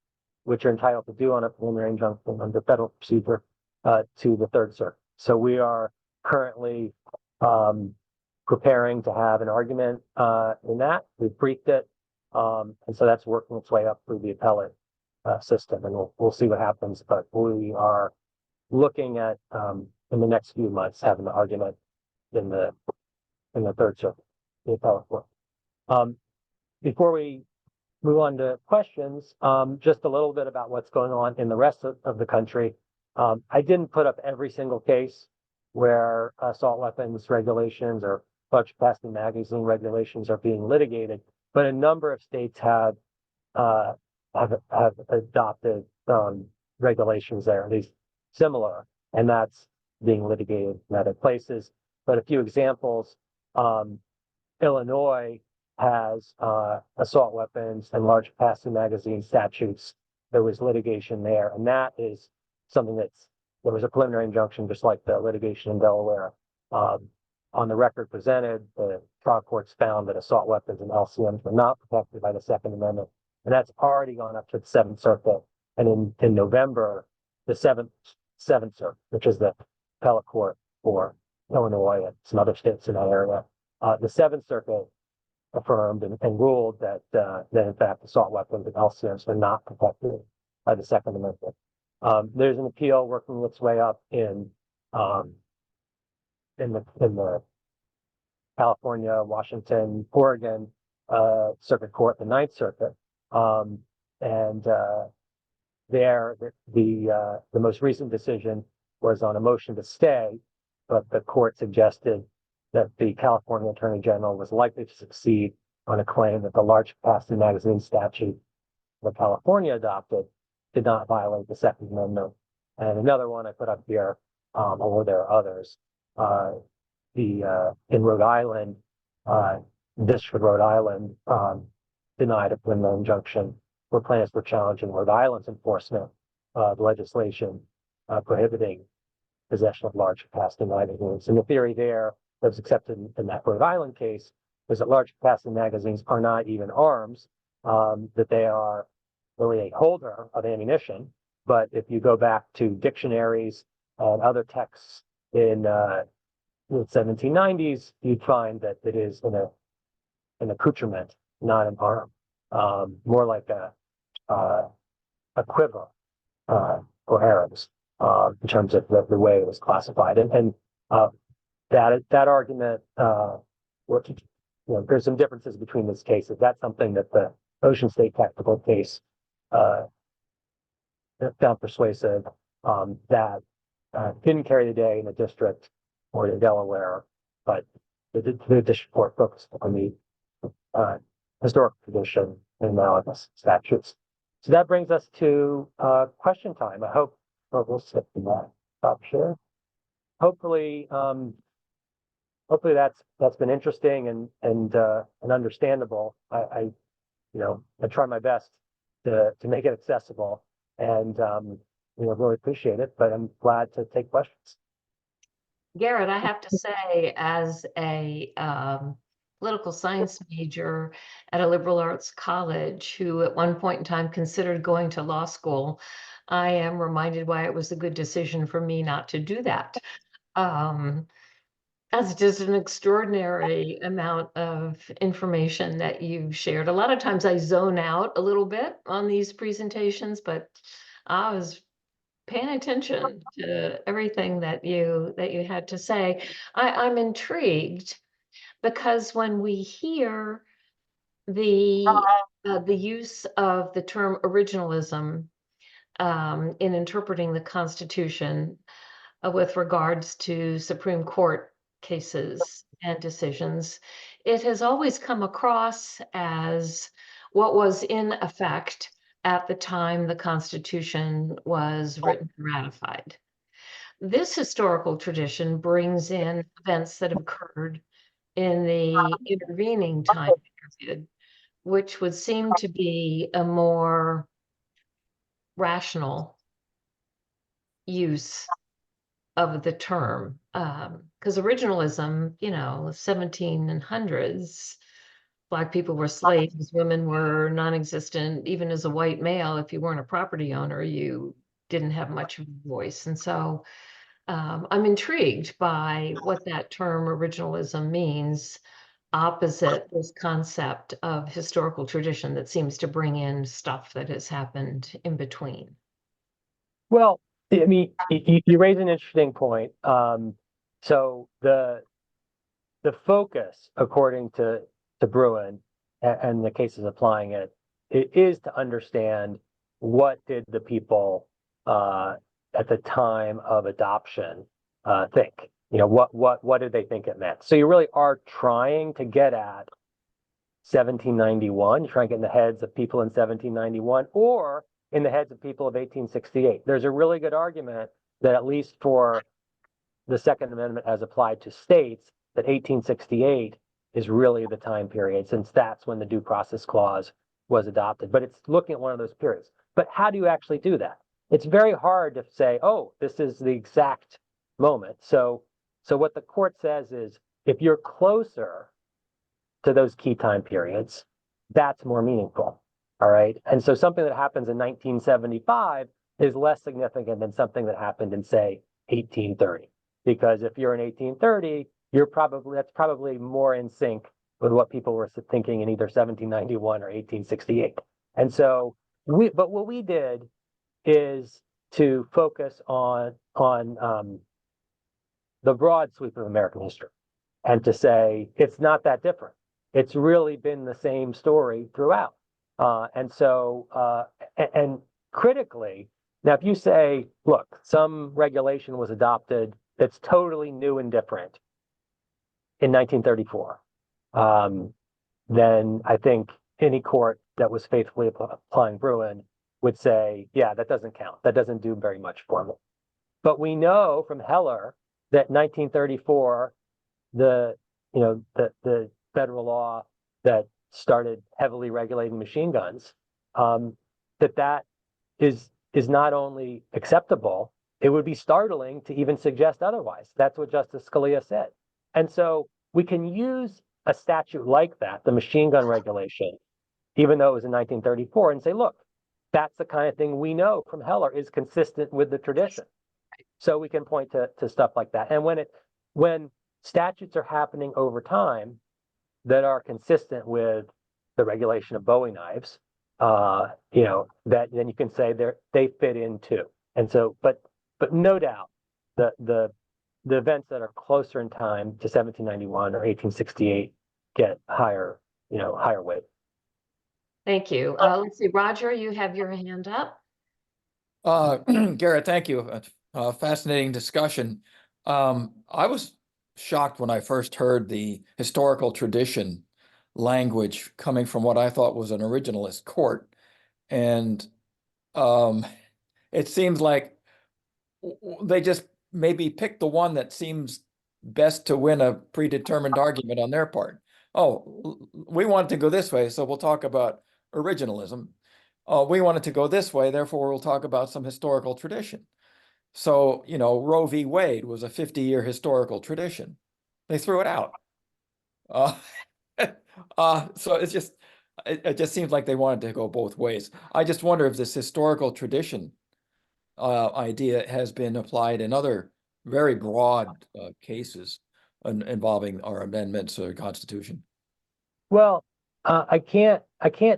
which are entitled to do on a preliminary injunction under federal procedure, to the Third Circuit. So we are currently preparing to have an argument in that. We've briefed it, and so that's working its way up through the appellate system, and we'll see what happens. But we are looking at in the next few months having the argument in the Third Circuit, the appellate court. Before we move on to questions, just a little bit about what's going on in the rest of the country. I didn't put up every single case where assault weapons regulations or large capacity magazine regulations are being litigated, but a number of states have adopted regulations that are at least similar, and that's being litigated in other places. But a few examples: Illinois has assault weapons and large capacity magazine statutes. There was litigation there, and that is something there was a preliminary injunction, just like the litigation in Delaware. On the record presented, the trial courts found that assault weapons and LCMs were not protected by the Second Amendment, and that's already gone up to the Seventh Circuit. And in November, the Seventh Circuit, which is the appellate court for Illinois and some other states in that area, the Seventh Circuit affirmed and ruled that in fact assault weapons and LCMs were not protected by the Second Amendment. There's an appeal working its way up in the California, Washington, Oregon Circuit Court, the Ninth Circuit, and there the most recent decision was on a motion to stay, but the court suggested that the California Attorney General was likely to succeed on a claim that the large capacity magazine statute that California adopted did not violate the Second Amendment. And another one I put up here, although there are others, in Rhode Island, District of Rhode Island denied a preliminary injunction where plaintiffs were challenging Rhode Island's enforcement of legislation prohibiting possession of large capacity magazines. And the theory there that was accepted in that Rhode Island case was that large capacity magazines are not even arms, that they are really a holder of ammunition. But if you go back to dictionaries and other texts in the 1790s, you'd find that it is an accoutrement, not an arm, more like a quiver or arrows in terms of the way it was classified. And that argument, there's some differences between these cases. That's something that the Ocean State Technical case found persuasive, that didn't carry the day in the district or in Delaware, but the district court focused on the historical tradition and analogous statutes. So that brings us to question time. I hope we'll skip that up here. Hopefully that's been interesting and understandable. I I try my best to make it accessible, and really appreciate it. But I'm glad to take questions. Garrett, I have to say, as a political science major at a liberal arts college who at one point in time considered going to law school, I am reminded why it was a good decision for me not to do that. That's just an extraordinary amount of information that you've shared. A lot of times I zone out a little bit on these presentations, but I was paying attention to everything that you had to say. I'm intrigued because when we hear the use of the term originalism in interpreting the Constitution with regards to Supreme Court cases and decisions, it has always come across as what was in effect at the time the Constitution was written and ratified. This historical tradition brings in events that have occurred in the intervening time period, which would seem to be a more rational use of the term. Because originalism, 1700s, Black people were slaves, women were non-existent. Even as a white male, if you weren't a property owner, you didn't have much of a voice. And so I'm intrigued by what that term originalism means opposite this concept of historical tradition that seems to bring in stuff that has happened in between. Well, I mean, you raise an interesting point. So the focus, according to Bruin and the cases applying it, is to understand what did the people at the time of adoption think. What did they think it meant? So you really are trying to get at 1791. You're trying to get in the heads of people in 1791, or in the heads of people of 1868. There's a really good argument that at least for the Second Amendment as applied to states, that 1868 is really the time period, since that's when the Due Process Clause was adopted. But it's looking at one of those periods. But how do you actually do that? It's very hard to say, oh, this is the exact moment. So what the court says is, if you're closer to those key time periods, that's more meaningful. All right. And so something that happens in 1975 is less significant than something that happened in, say, 1830. Because if you're in 1830, that's probably more in sync with what people were thinking in either 1791 or 1868. And so but what we did is to focus on the broad sweep of American history and to say it's not that different. It's really been the same story throughout. And critically, now if you say, look, some regulation was adopted that's totally new and different in 1934, then I think any court that was faithfully applying Bruin would say, yeah, that doesn't count. That doesn't do very much for me. But we know from Heller that 1934, the federal law that started heavily regulating machine guns, that is not only acceptable, it would be startling to even suggest otherwise. That's what Justice Scalia said. And so we can use a statute like that, the machine gun regulation, even though it was in 1934, and say, look, that's the kind of thing we know from Heller is consistent with the tradition. So we can point to stuff like that. And when statutes are happening over time that are consistent with the regulation of Bowie knives, that then you can say they fit in too. And so, but no doubt the events that are closer in time to 1791 or 1868 get higher weight. Thank you. Let's see, Roger, you have your hand up. Garrett, thank you. Fascinating discussion. I was shocked when I first heard the historical tradition language coming from what I thought was an originalist court. And it seems like they just maybe picked the one that seems best to win a predetermined argument on their part. Oh, we want to go this way, so we'll talk about originalism. We wanted to go this way, therefore we'll talk about some historical tradition. So, you know, Roe v. Wade was a 50-year historical tradition. They threw it out. So it just seems like they wanted to go both ways. I just wonder if this historical tradition idea has been applied in other very broad cases involving our amendments to the Constitution. Well, I can't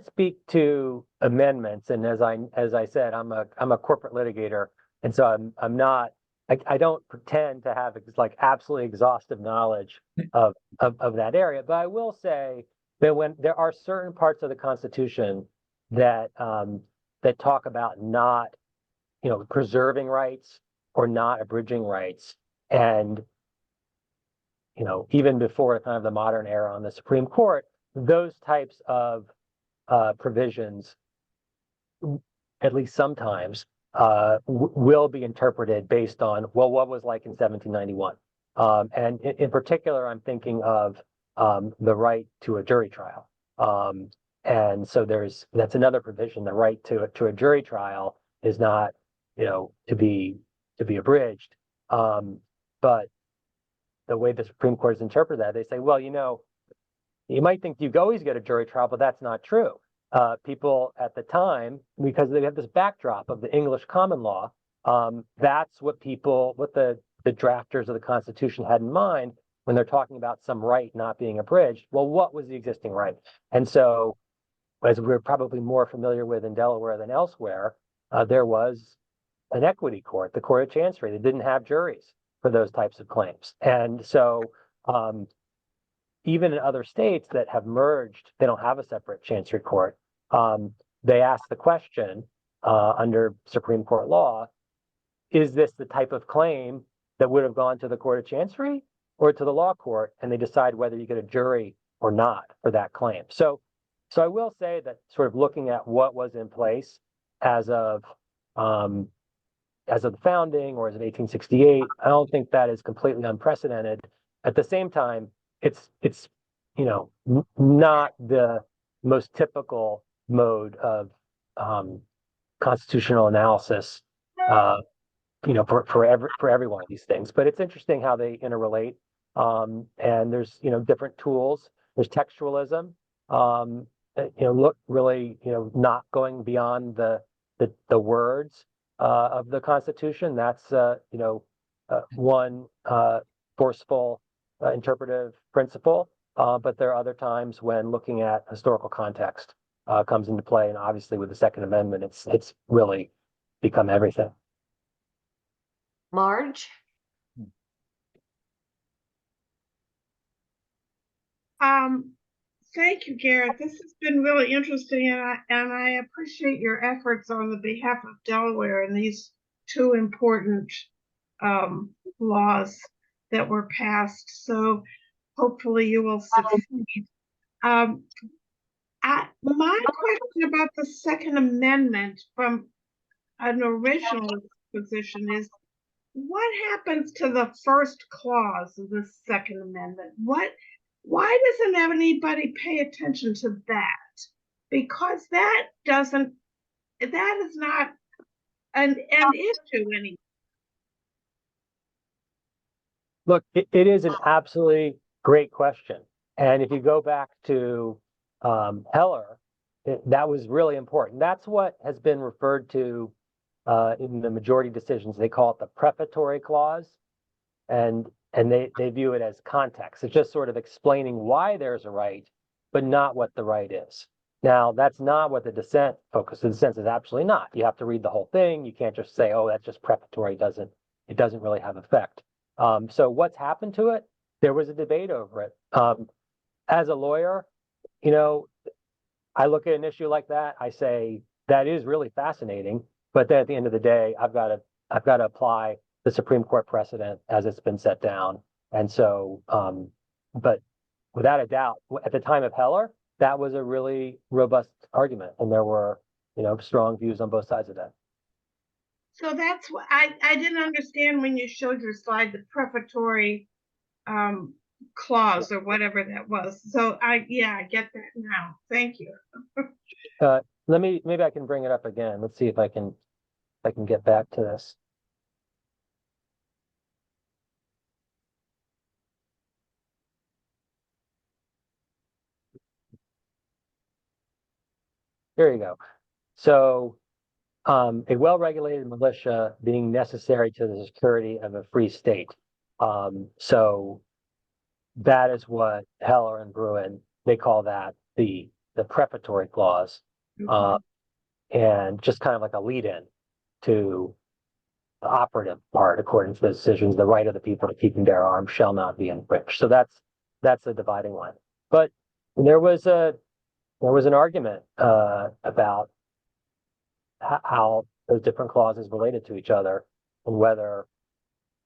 speak to amendments, and as I said, I'm a corporate litigator, and so I'm not. I don't pretend to have like absolutely exhaustive knowledge of that area, but I will say that when there are certain parts of the Constitution that that talk about not, you know, preserving rights or not abridging rights, and you know, even before kind of the modern era on the Supreme Court, those types of provisions, at least sometimes, will be interpreted based on, well, what was like in 1791. And in particular, I'm thinking of the right to a jury trial. And so that's another provision. The right to a jury trial is not, you know, to be abridged. But the way the Supreme Court has interpreted that, they say, well, you know, you might think you always get a jury trial, but that's not true. People at the time, because they have this backdrop of the English common law, that's what the drafters of the Constitution had in mind when they're talking about some right not being abridged. Well, what was the existing right? And so, as we're probably more familiar with in Delaware than elsewhere, there was an equity court, the Court of Chancery, that didn't have juries for those types of claims. And so, even in other states that have merged, they don't have a separate chancery court. They ask the question under Supreme Court law, is this the type of claim that would have gone to the Court of Chancery or to the law court? And they decide whether you get a jury or not for that claim. So I will say that sort of looking at what was in place as of the founding or as of 1868, I don't think that is completely unprecedented. At the same time, it's you know, not the most typical mode of constitutional analysis, you know, for every one of these things. But it's interesting how they interrelate. And there's, you know, different tools. There's textualism. You know, look really, you know, not going beyond the words of the Constitution. That's you know, one forceful interpretive principle. But there are other times when looking at historical context comes into play, and obviously with the Second Amendment, it's really become everything. Marge? Thank you, Garrett. This has been really interesting, and I appreciate your efforts on the behalf of Delaware and these two important laws that were passed. So hopefully you will succeed. My question about the Second Amendment from an original position is, what happens to the first clause of the Second Amendment? Why doesn't anybody pay attention to that? Because that is not an issue anymore. Look, it is an absolutely great question. And if you go back to Heller, that was really important. That's what has been referred to in the majority decisions. They call it the prefatory clause. And they view it as context. It's just sort of explaining why there's a right, but not what the right is. Now, that's not what the dissent focuses. The dissent is absolutely not. You have to read the whole thing. You can't just say, oh, that's just prefatory. It doesn't really have effect. So what's happened to it? There was a debate over it. As a lawyer, you know, I look at an issue like that. I say, that is really fascinating. But then at the end of the day, I've got to apply the Supreme Court precedent as it's been set down. And so, but without a doubt, at the time of Heller, that was a really robust argument. And there were, you know, strong views on both sides of that. So that's what I didn't understand when you showed your slide, the prefatory clause or whatever that was. So I get that now. Thank you. maybe I can bring it up again. Let's see if I can get back to this. There you go. So, a well-regulated militia being necessary to the security of a free state. So that is what Heller and Bruin, they call that the prefatory clause, and just kind of like a lead-in to the operative part, according to the decisions, the right of the people to keep and bear arms shall not be infringed. So that's the dividing line. But there was an argument about how those different clauses related to each other, and whether,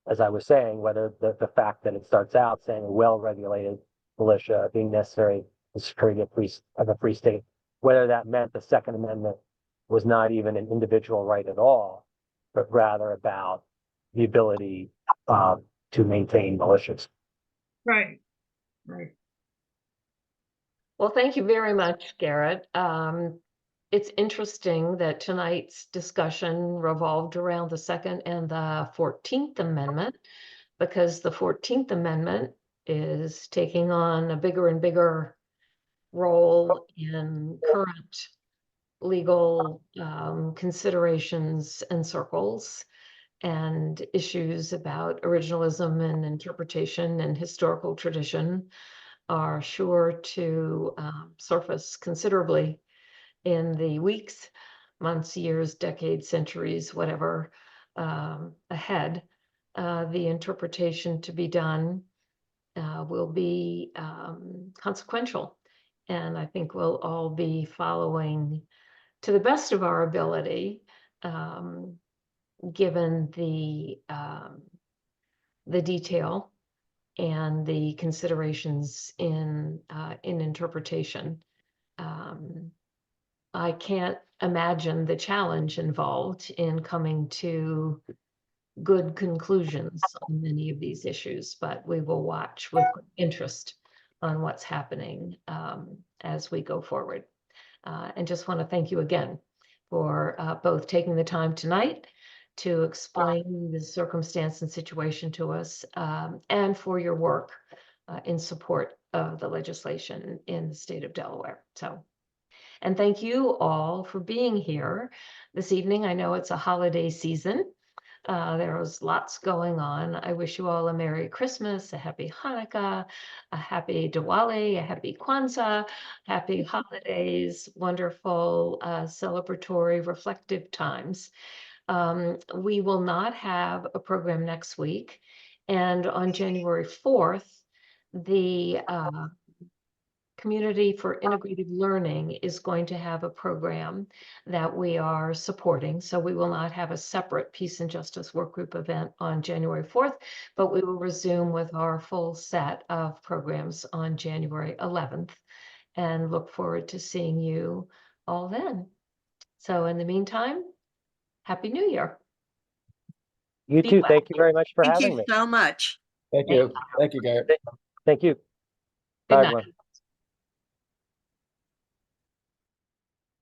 as I was saying, whether the fact that it starts out saying a well-regulated militia being necessary to security of a free state, whether that meant the Second Amendment was not even an individual right at all, but rather about the ability to maintain militias. Right, right. Well, thank you very much, Garrett. It's interesting that tonight's discussion revolved around the Second and the 14th Amendment, because the 14th Amendment is taking on a bigger and bigger role in current legal considerations and circles, and issues about originalism and interpretation and historical tradition are sure to surface considerably in the weeks, months, years, decades, centuries, whatever ahead. The interpretation to be done will be consequential, and I think we'll all be following to the best of our ability, given the detail and the considerations in interpretation. I can't imagine the challenge involved in coming to good conclusions on many of these issues, but we will watch with interest on what's happening as we go forward. And just want to thank you again for both taking the time tonight to explain the circumstance and situation to us, and for your work in support of the legislation in the state of Delaware. So, and thank you all for being here this evening. I know it's a holiday season. There was lots going on. I wish you all a Merry Christmas, a Happy Hanukkah, a Happy Diwali, a Happy Kwanzaa, Happy holidays, wonderful celebratory, reflective times. We will not have a program next week. And on January 4th, the Community for Integrated Learning is going to have a program that we are supporting. So we will not have a separate Peace and Justice Work Group event on January 4th, but we will resume with our full set of programs on January 11th, and look forward to seeing you all then. So in the meantime, Happy New Year. You Be too. well. Thank you very much for Thank having you me. so much. Thank you. Thank you, Garrett. Thank you. Good Bye, night. everyone.